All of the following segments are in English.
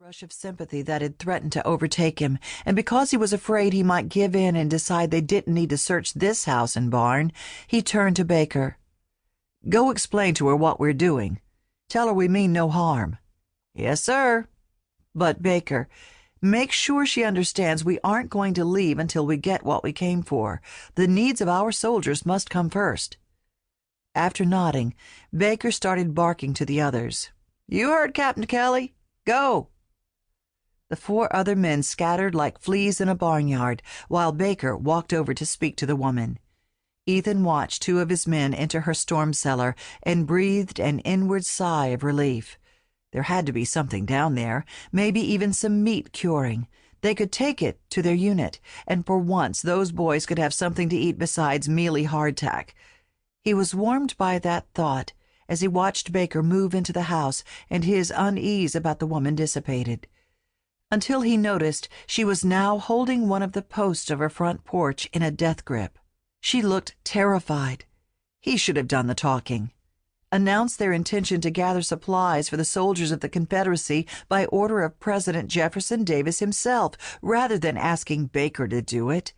rush of sympathy that had threatened to overtake him, and because he was afraid he might give in and decide they didn't need to search this house and barn, he turned to Baker. "Go explain to her what we're doing. Tell her we mean no harm." "Yes, sir." "But, Baker, make sure she understands we aren't going to leave until we get what we came for. The needs of our soldiers must come first." After nodding, Baker started barking to the others. "You heard Captain Kelly. Go!" The 4 other men scattered like fleas in a barnyard, while Baker walked over to speak to the woman. Ethan watched 2 of his men enter her storm cellar and breathed an inward sigh of relief. There had to be something down there, maybe even some meat curing. They could take it to their unit, and for once those boys could have something to eat besides mealy hardtack. He was warmed by that thought as he watched Baker move into the house, and his unease about the woman dissipated, until he noticed she was now holding one of the posts of her front porch in a death grip. She looked terrified. He should have done the talking. Announced their intention to gather supplies for the soldiers of the Confederacy by order of President Jefferson Davis himself, rather than asking Baker to do it.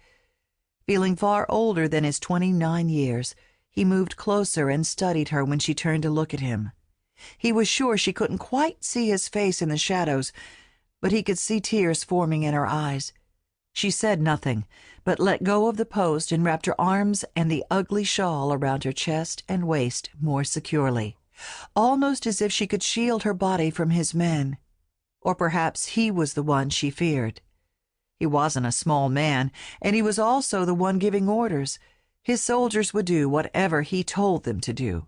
Feeling far older than his 29 years, he moved closer and studied her when she turned to look at him. He was sure she couldn't quite see his face in the shadows, but he could see tears forming in her eyes. She said nothing, but let go of the post and wrapped her arms and the ugly shawl around her chest and waist more securely, almost as if she could shield her body from his men. Or perhaps he was the one she feared. He wasn't a small man, and he was also the one giving orders. His soldiers would do whatever he told them to do.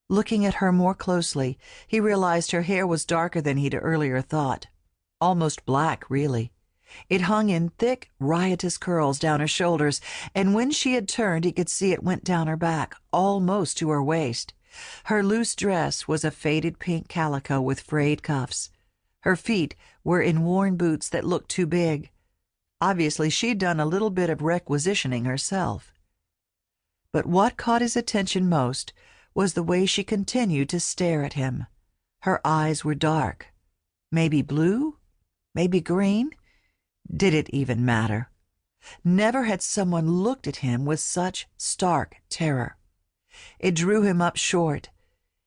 Looking at her more closely, he realized her hair was darker than he'd earlier thought. Almost black, really. It hung in thick, riotous curls down her shoulders, and when she had turned he could see it went down her back, almost to her waist. Her loose dress was a faded pink calico with frayed cuffs. Her feet were in worn boots that looked too big. Obviously she'd done a little bit of requisitioning herself. But what caught his attention most was the way she continued to stare at him. Her eyes were dark. Maybe blue? Maybe green? Did it even matter? Never had someone looked at him with such stark terror. It drew him up short.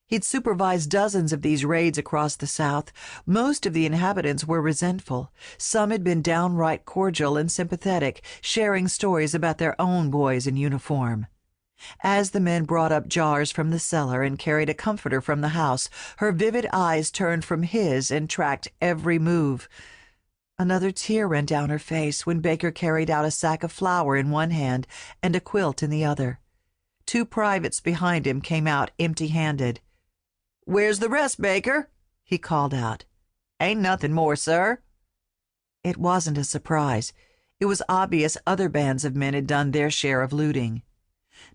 He'd supervised dozens of these raids across the South. Most of the inhabitants were resentful. Some had been downright cordial and sympathetic, sharing stories about their own boys in uniform. As the men brought up jars from the cellar and carried a comforter from the house, her vivid eyes turned from his and tracked every move. Another tear ran down her face when Baker carried out a sack of flour in one hand and a quilt in the other. 2 privates behind him came out empty-handed. "Where's the rest, Baker?" he called out. "Ain't nothing more, sir." It wasn't a surprise. It was obvious other bands of men had done their share of looting.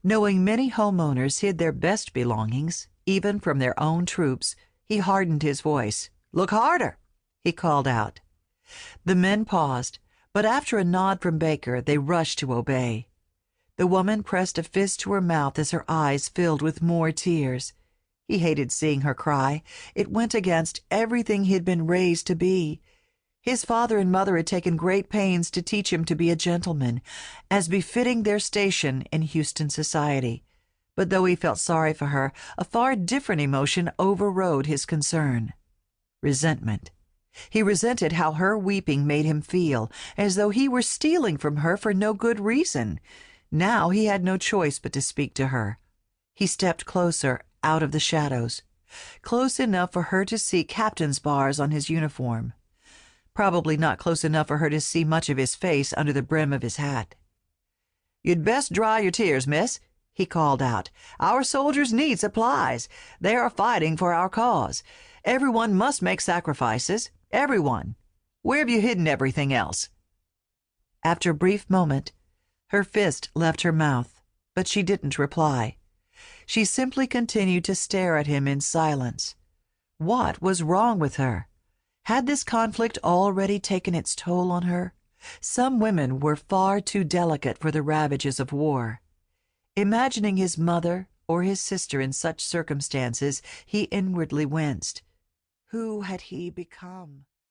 Knowing many homeowners hid their best belongings, even from their own troops, he hardened his voice. "Look harder," he called out. The men paused, but after a nod from Baker, they rushed to obey. The woman pressed a fist to her mouth as her eyes filled with more tears. He hated seeing her cry. It went against everything he'd been raised to be. His father and mother had taken great pains to teach him to be a gentleman, as befitting their station in Houston society. But though he felt sorry for her, a far different emotion overrode his concern. Resentment. He resented how her weeping made him feel, as though he were stealing from her for no good reason. Now he had no choice but to speak to her. He stepped closer, out of the shadows, close enough for her to see captain's bars on his uniform. Probably not close enough for her to see much of his face under the brim of his hat. "You'd best dry your tears, miss," he called out. "Our soldiers need supplies. They are fighting for our cause. Everyone must make sacrifices. Everyone. Where have you hidden everything else?" After a brief moment, her fist left her mouth, but she didn't reply. She simply continued to stare at him in silence. What was wrong with her? Had this conflict already taken its toll on her? Some women were far too delicate for the ravages of war. Imagining his mother or his sister in such circumstances, he inwardly winced. Who had he become?